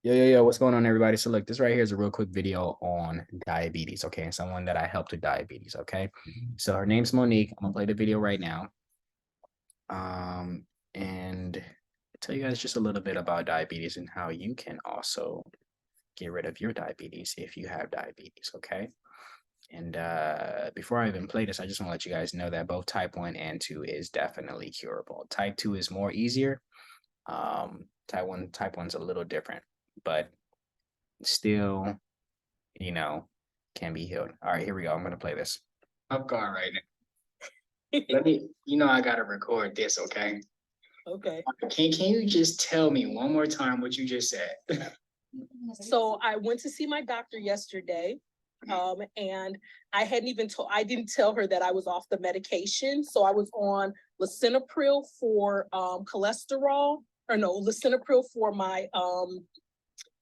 Yo, what's going on, everybody? So, look, this right here is a real quick video on diabetes, okay? And someone that I helped with diabetes, okay? So, her name's Monique. I'm gonna play the video right now. And tell you guys just a little bit about diabetes and how you can also get rid of your diabetes if you have diabetes, okay? And before I even play this, I just want to let you guys know that both type 1 and 2 is definitely curable. Type 2 is more easier. Type 1's a little different, but still, you know, can be healed. All right, here we go. I'm gonna play this. I'm going right now. Let me, I gotta record this, okay? Okay. Can you just tell me one more time what you just said? So I went to see my doctor yesterday, and I didn't tell her that I was off the medication. So I was on lisinopril for lisinopril for my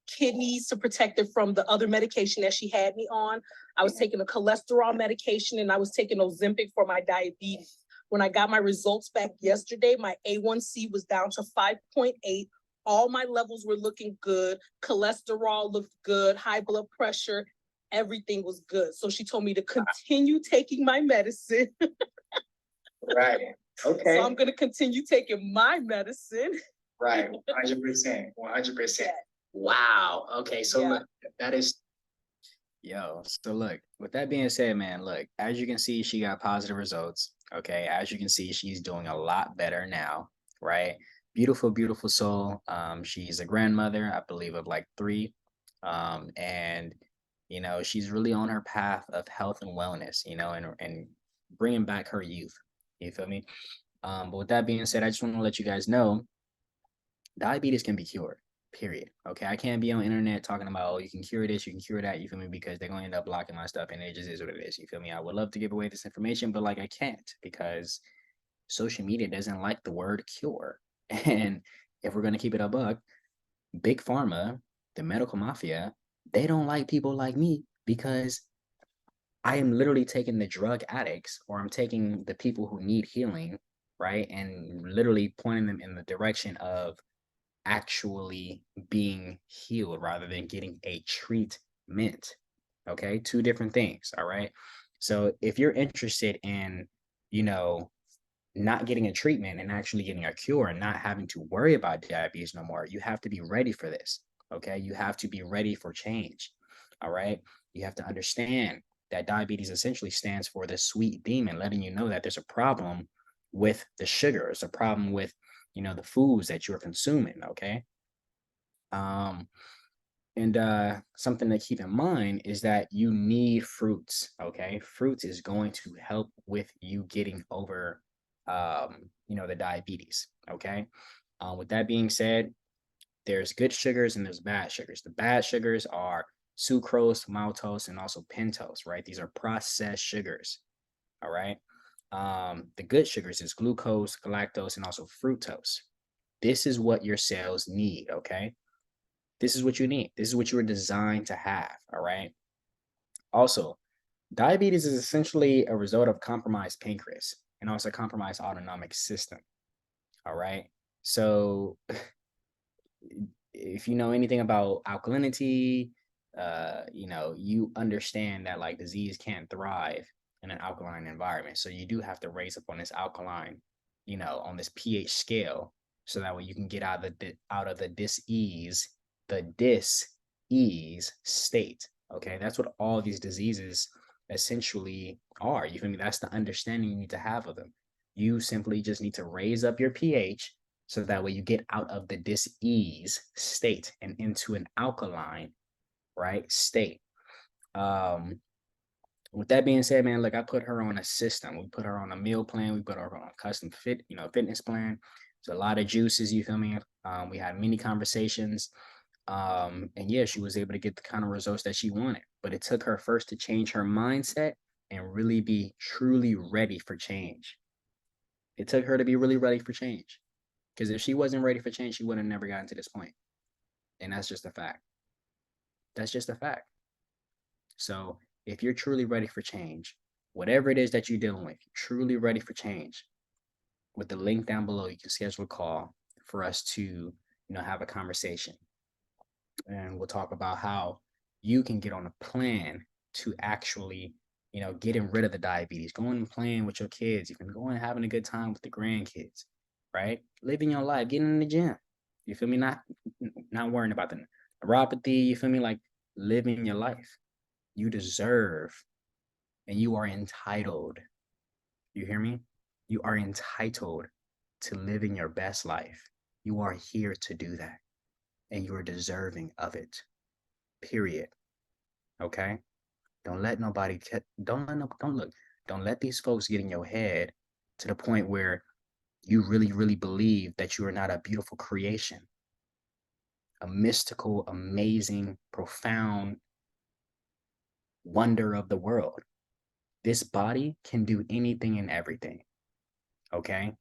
kidneys to protect it from the other medication that she had me on. I was taking a cholesterol medication, and I was taking Ozempic for my diabetes. When I got my results back yesterday, my A1C was down to 5.8. All my levels were looking good. Cholesterol looked good. High blood pressure, everything was good. So she told me to continue taking my medicine. Right. Okay. So I'm going to continue taking my medicine. Right. 100%. 100%. Wow. Okay. So look, that is so look, with that being said, man, look, as you can see, she got positive results. Okay. As you can see, she's doing a lot better now, right? Beautiful, beautiful soul. She's a grandmother, I believe, of like three. And she's really on her path of health and wellness, and bringing back her youth. You feel me? But with that being said, I just want to let you guys know diabetes can be cured. Period. Okay. I can't be on internet talking about, oh, you can cure this, you can cure that. You feel me? Because they're going to end up blocking my stuff, and it just is what it is. You feel me? I would love to give away this information, but like I can't because social media doesn't like the word cure. And if we're going to keep it a buck, big pharma, the medical mafia, they don't like people like me because I am literally taking the drug addicts, or I'm taking the people who need healing, right? And literally pointing them in the direction of actually being healed rather than getting a treatment. Okay, two different things. All right. So if you're interested in, you know, not getting a treatment and actually getting a cure and not having to worry about diabetes no more, you have to be ready for this. Okay, you have to be ready for change. All right, you have to understand that diabetes essentially stands for the sweet demon, letting you know that there's a problem with the sugars, a problem with the foods that you're consuming. Okay. um and something to keep in mind is that you need fruits. Okay, fruits is going to help with you getting over the diabetes. Okay. With that being said, there's good sugars and there's bad sugars. The bad sugars are sucrose, maltose, and also pentose, right? These are processed sugars. All right. The good sugars is glucose, galactose, and also fructose. This is what your cells need. Okay. This is what you need. This is what you were designed to have. All right. Also, diabetes is essentially a result of compromised pancreas and also compromised autonomic system. All right. So if you know anything about alkalinity, you understand that like disease can't thrive in an alkaline environment. So you do have to raise up on this alkaline, on this pH scale, so that way you can get out of the dis-ease state. Okay, that's what all these diseases essentially are. You feel me? That's the understanding you need to have of them. You simply just need to raise up your pH so that way you get out of the dis-ease state and into an alkaline, right, state. Um, with that being said, man, look, I put her on a system. We put her on a meal plan. We put her on a custom fitness plan. There's a lot of juices, you feel me? We had many conversations. And yeah, she was able to get the kind of results that she wanted. But it took her first to change her mindset and really be truly ready for change. It took her to be really ready for change. Because if she wasn't ready for change, she would have never gotten to this point. And that's just a fact. That's just a fact. So if you're truly ready for change, whatever it is that you're dealing with, truly ready for change, with the link down below, you can schedule a call for us to, have a conversation. and we'll talk about how you can get on a plan to actually, getting rid of the diabetes, going and playing with your kids. You can go and having a good time with the grandkids, right? Living your life, getting in the gym. You feel me? Not worrying about the neuropathy. You feel me? Like living your life. You deserve and you are entitled. You hear me? You are entitled to living your best life. You are here to do that, and you are deserving of it. Period. Okay? Don't let nobody don't let these folks get in your head to the point where you really, really believe that you are not a beautiful creation, a mystical, amazing, profound wonder of the world. This body can do anything and everything. Okay?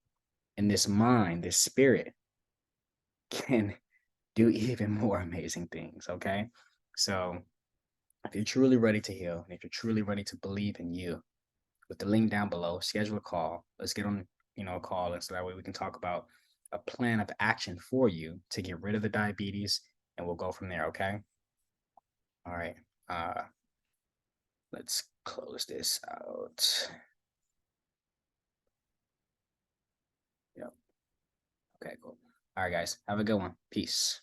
And this mind, this spirit can do even more amazing things. Okay? So if you're truly ready to heal, and if you're truly ready to believe in you, with the link down below, schedule a call. Let's get on, a call, and so that way we can talk about a plan of action for you to get rid of the diabetes, and we'll go from there. Okay. All right. Uh, let's close this out. Yep. Okay. Cool. All right, guys. Have a good one. Peace.